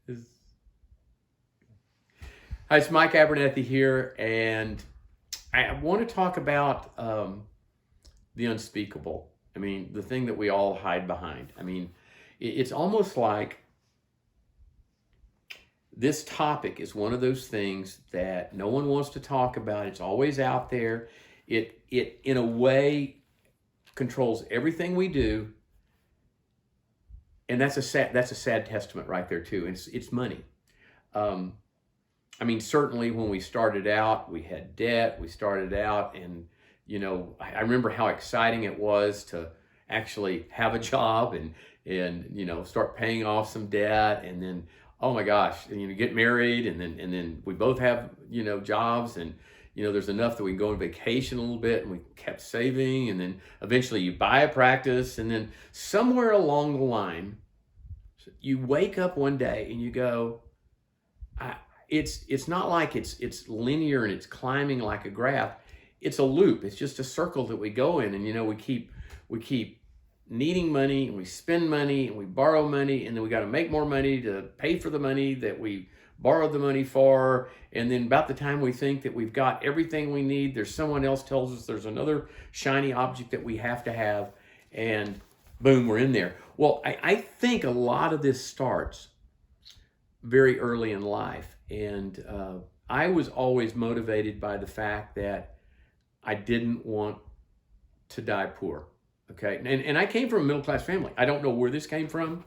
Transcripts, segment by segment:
Is- Hi, it's Mike Abernethy here, and I want to talk about the unspeakable. I mean, the thing that we all hide behind. I mean, it's almost like this topic is one of those things that no one wants to talk about. It's always out there. It in a way controls everything we do, and that's a sad testament right there too. And it's money. Um, I mean, certainly when we started out, we had debt. We started out, and I remember how exciting it was to actually have a job and start paying off some debt, and then oh my gosh, get married, and then we both have jobs, and there's enough that we can go on vacation a little bit, and we kept saving, and then eventually you buy a practice, and then somewhere along the line, you wake up one day and you go, I, it's not like it's linear and it's climbing like a graph. It's a loop. It's just a circle that we go in, and we keep needing money, and we spend money, and we borrow money, and then we got to make more money to pay for the money that we borrowed the money for. And then about the time we think that we've got everything we need, there's someone else tells us there's another shiny object that we have to have, and boom, we're in there. Well, I think a lot of this starts very early in life. And I was always motivated by the fact that I didn't want to die poor. Okay. And I came from a middle class family. I don't know where this came from,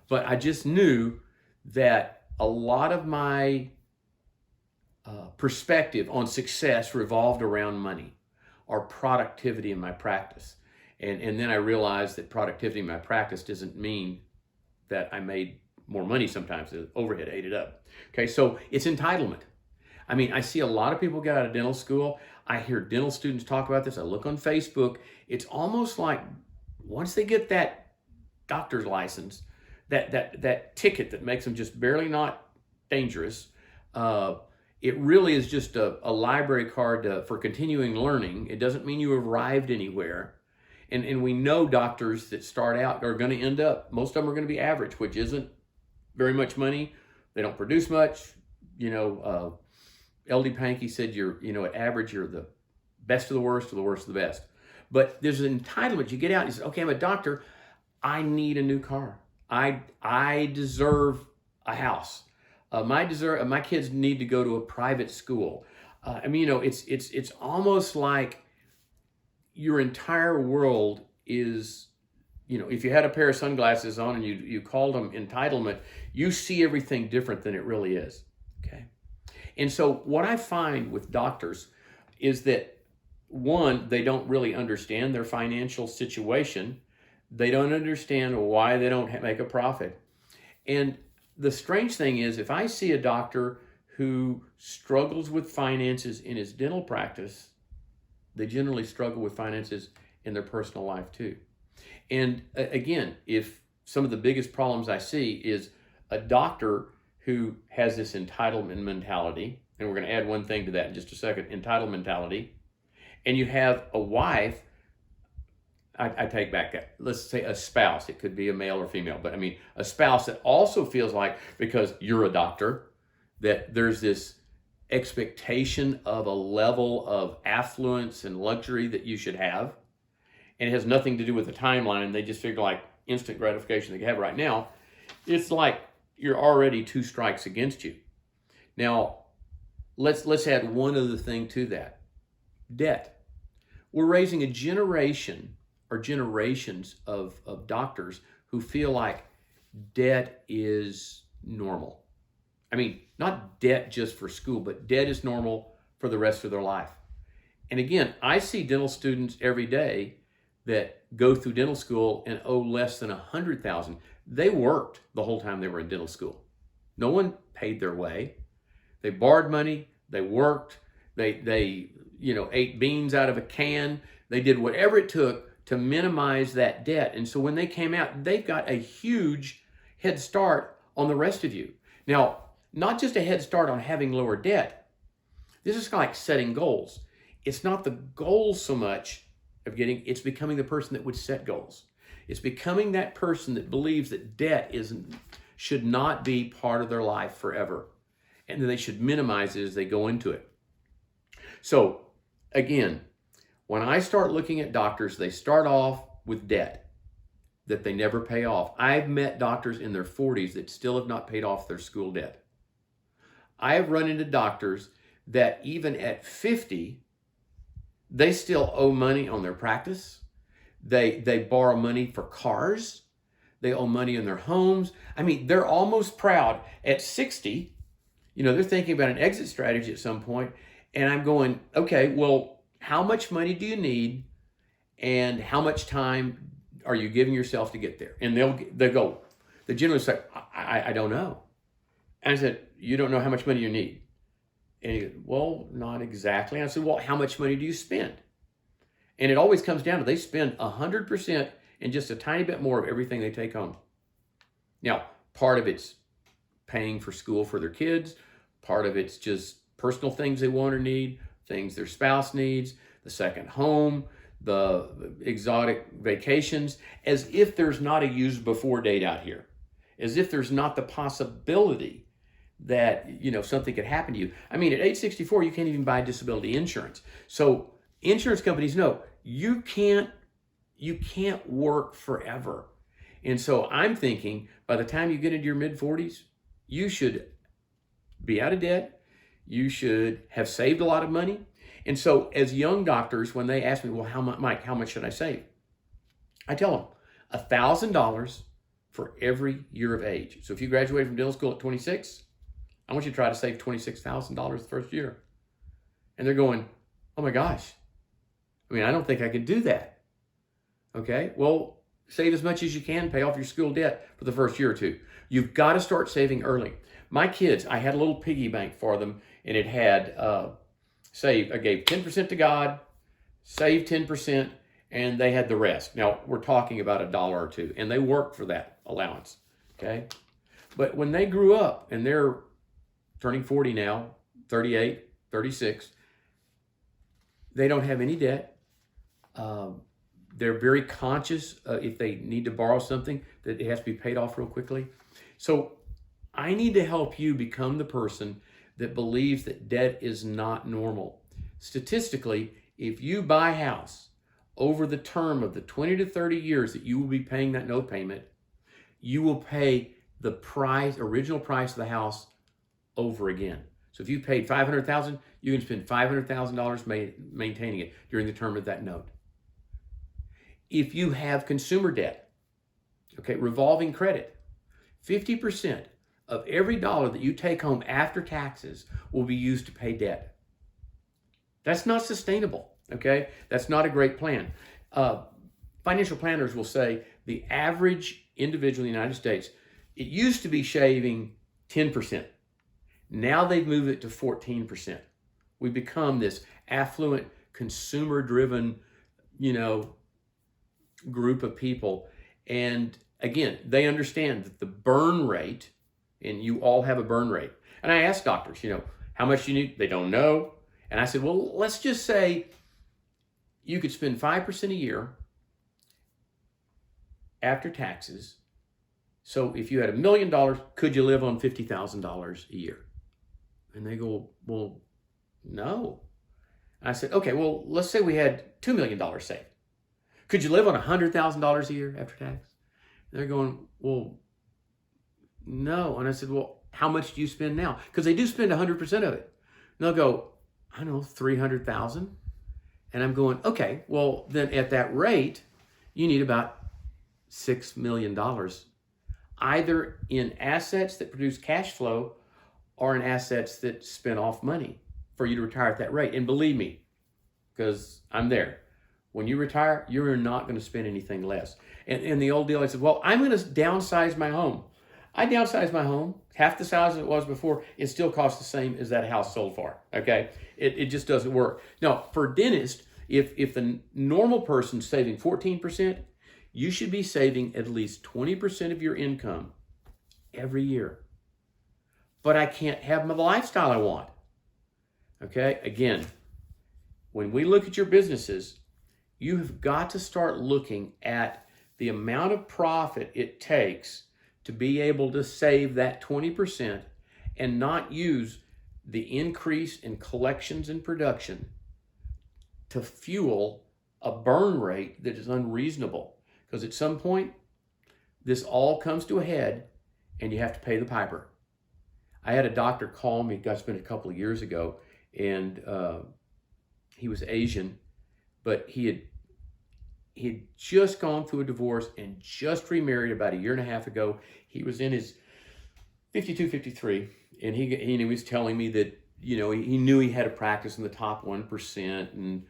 but I just knew that a lot of my perspective on success revolved around money or productivity in my practice. And then I realized that productivity in my practice doesn't mean that I made more money. Sometimes the overhead ate it up. Okay, so it's entitlement. I mean, I see a lot of people get out of dental school. I hear dental students talk about this. I look on Facebook. It's almost like once they get that doctor's license, that ticket that makes them just barely not dangerous, it really is just a library card for continuing learning. It doesn't mean you arrived anywhere. And we know doctors that start out are going to end up, most of them are going to be average, which isn't very much money. They don't produce much. LD Pankey said at average, you're the best of the worst or the worst of the best. But there's an entitlement. You get out and you say, okay, I'm a doctor. I need a new car. I deserve a house. My kids need to go to a private school. It's almost like your entire world is, if you had a pair of sunglasses on and you called them entitlement, you see everything different than it really is. Okay. And so what I find with doctors is that, one, they don't really understand their financial situation. They don't understand why they don't make a profit. And the strange thing is, if I see a doctor who struggles with finances in his dental practice, they generally struggle with finances in their personal life too. And again, if some of the biggest problems I see is a doctor who has this entitlement mentality, and we're going to add one thing to that in just a second, entitlement mentality, and you have a wife, I take back that, let's say a spouse, it could be a male or female, but I mean a spouse that also feels like, because you're a doctor, that there's this expectation of a level of affluence and luxury that you should have, and it has nothing to do with the timeline. They just figure like instant gratification they can have right now. It's like you're already two strikes against you. Now, let's add one other thing to that: debt. We're raising a generation or generations of doctors who feel like debt is normal. I mean, not debt just for school, but debt is normal for the rest of their life. And again, I see dental students every day that go through dental school and owe less than $100,000. They worked the whole time they were in dental school. No one paid their way. They borrowed money. They worked. They ate beans out of a can. They did whatever it took to minimize that debt. And so when they came out, they've got a huge head start on the rest of you. Now, not just a head start on having lower debt. This is like setting goals. It's not the goal so much of it's becoming the person that would set goals. It's becoming that person that believes that debt should not be part of their life forever. And then they should minimize it as they go into it. So again, when I start looking at doctors, they start off with debt that they never pay off. I've met doctors in their 40s that still have not paid off their school debt. I have run into doctors that even at 50, they still owe money on their practice. They borrow money for cars. They owe money in their homes. I mean, they're almost proud. At 60, they're thinking about an exit strategy at some point. And I'm going, okay, well, how much money do you need? And how much time are you giving yourself to get there? And they'll go, the generalist say, I don't know. And I said, you don't know how much money you need? And he goes, well, not exactly. And I said, well, how much money do you spend? And it always comes down to they spend 100% and just a tiny bit more of everything they take home. Now, part of it's paying for school for their kids. Part of it's just personal things they want or need, things their spouse needs, the second home, the exotic vacations, as if there's not a use before date out here, as if there's not the possibility that, something could happen to you. I mean, at age 64, you can't even buy disability insurance. So insurance companies know you can't work forever. And so I'm thinking by the time you get into your mid 40s, you should be out of debt. You should have saved a lot of money. And so as young doctors, when they ask me, well, Mike, how much should I save? I tell them $1,000 for every year of age. So if you graduate from dental school at 26, I want you to try to save $26,000 the first year. And they're going, oh my gosh. I mean, I don't think I could do that. Okay, well, save as much as you can, pay off your school debt for the first year or two. You've got to start saving early. My kids, I had a little piggy bank for them, and it had I gave 10% to God, saved 10%, and they had the rest. Now, we're talking about $1 or $2, and they worked for that allowance, okay? But when they grew up, and they're turning 40 now, 38, 36, they don't have any debt. They're very conscious if they need to borrow something that it has to be paid off real quickly. So I need to help you become the person that believes that debt is not normal. Statistically, if you buy a house over the term of the 20 to 30 years that you will be paying that note payment, you will pay the original price of the house over again. So if you paid $500,000, you can spend $500,000 maintaining it during the term of that note. If you have consumer debt, okay, revolving credit, 50% of every dollar that you take home after taxes will be used to pay debt. That's not sustainable, okay? That's not a great plan. Financial planners will say the average individual in the United States, it used to be shaving 10%. Now they've moved it to 14%. We've become this affluent, consumer-driven, group of people. And again, they understand that the burn rate, and you all have a burn rate. And I asked doctors, how much do you need? They don't know. And I said, well, let's just say you could spend 5% a year after taxes. So if you had $1 million, could you live on $50,000 a year? And they go, well, no. And I said, okay, well, let's say we had $2 million saved. Could you live on $100,000 a year after tax? And they're going, well, no. And I said, well, how much do you spend now? Because they do spend 100% of it. And they'll go, I don't know, $300,000. And I'm going, okay, well, then at that rate, you need about $6 million, either in assets that produce cash flow or in assets that spin off money for you to retire at that rate. And believe me, because I'm there, when you retire, you're not going to spend anything less. And the old deal, I said, well, I'm going to downsize my home. I downsized my home, half the size it was before. It still costs the same as that house sold for, okay? It just doesn't work. Now, for a dentist, if the normal person's saving 14%, you should be saving at least 20% of your income every year. But I can't have the lifestyle I want, okay? Again, when we look at your businesses, you have got to start looking at the amount of profit it takes to be able to save that 20% and not use the increase in collections and production to fuel a burn rate that is unreasonable. Because at some point, this all comes to a head and you have to pay the piper. I had a doctor call me, it's been a couple of years ago, and he was Asian, but he had just gone through a divorce and just remarried about a year and a half ago. He was in his 52, 53, and he was telling me that, he knew he had a practice in the top 1% and,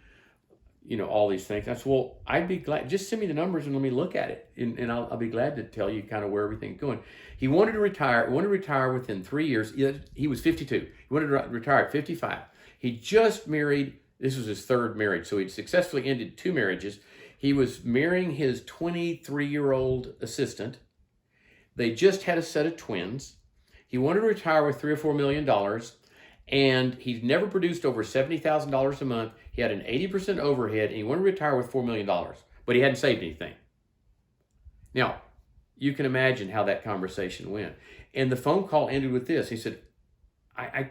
all these things. I said, well, I'd be glad, just send me the numbers and let me look at it. And I'll be glad to tell you kind of where everything's going. He wanted to retire within 3 years. He was 52. He wanted to retire at 55. He just married, this was his third marriage. So he'd successfully ended 2 marriages. He was marrying his 23-year-old assistant. They just had a set of twins. He wanted to retire with $3 or $4 million. And he's never produced over $70,000 a month. He had an 80% overhead, and he wanted to retire with $4 million, but he hadn't saved anything. Now, you can imagine how that conversation went. And the phone call ended with this. He said, I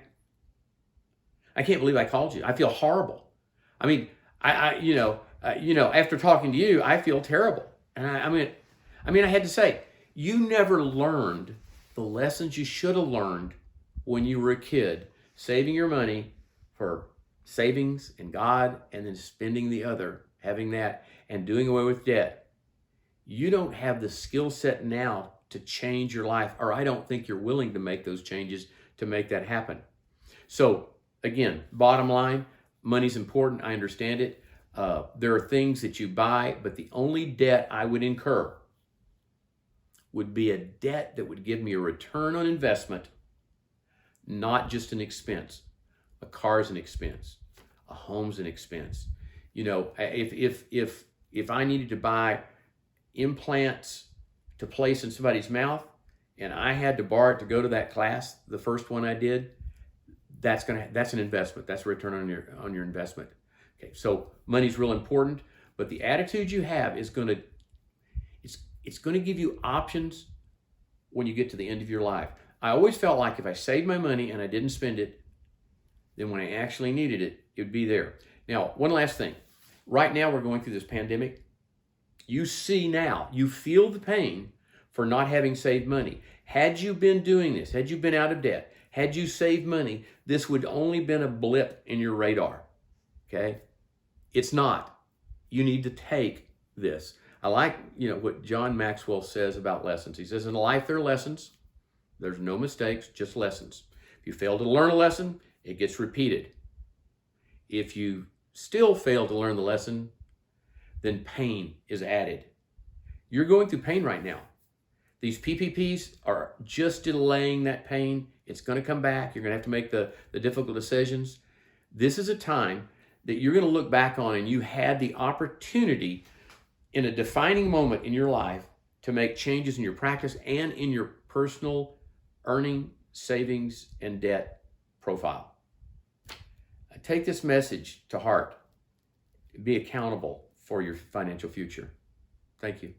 can't believe I called you. I feel horrible. I mean, after talking to you, I feel terrible. And I had to say, you never learned the lessons you should have learned when you were a kid, saving your money for savings and God, and then spending the other, having that, and doing away with debt. You don't have the skill set now to change your life, or I don't think you're willing to make those changes to make that happen. So again, bottom line, money's important. I understand it. There are things that you buy, but the only debt I would incur would be a debt that would give me a return on investment, not just an expense. A car's an expense. A home's an expense. If I needed to buy implants to place in somebody's mouth and I had to borrow it to go to that class, the first one I did, that's an investment. That's a return on your investment. Okay, so money's real important, but the attitude you have is going to give you options when you get to the end of your life. I always felt like if I saved my money and I didn't spend it, then when I actually needed it, it would be there. Now, one last thing. Right now, we're going through this pandemic. You see now, you feel the pain for not having saved money. Had you been doing this, had you been out of debt, had you saved money, this would only been a blip in your radar, okay? It's not. You need to take this. I like, what John Maxwell says about lessons. He says, in life, there are lessons. There's no mistakes, just lessons. If you fail to learn a lesson, it gets repeated. If you still fail to learn the lesson, then pain is added. You're going through pain right now. These PPPs are just delaying that pain. It's going to come back. You're going to have to make the difficult decisions. This is a time that you're going to look back on, and you had the opportunity in a defining moment in your life to make changes in your practice and in your personal earning, savings, and debt profile. Take this message to heart. Be accountable for your financial future. Thank you.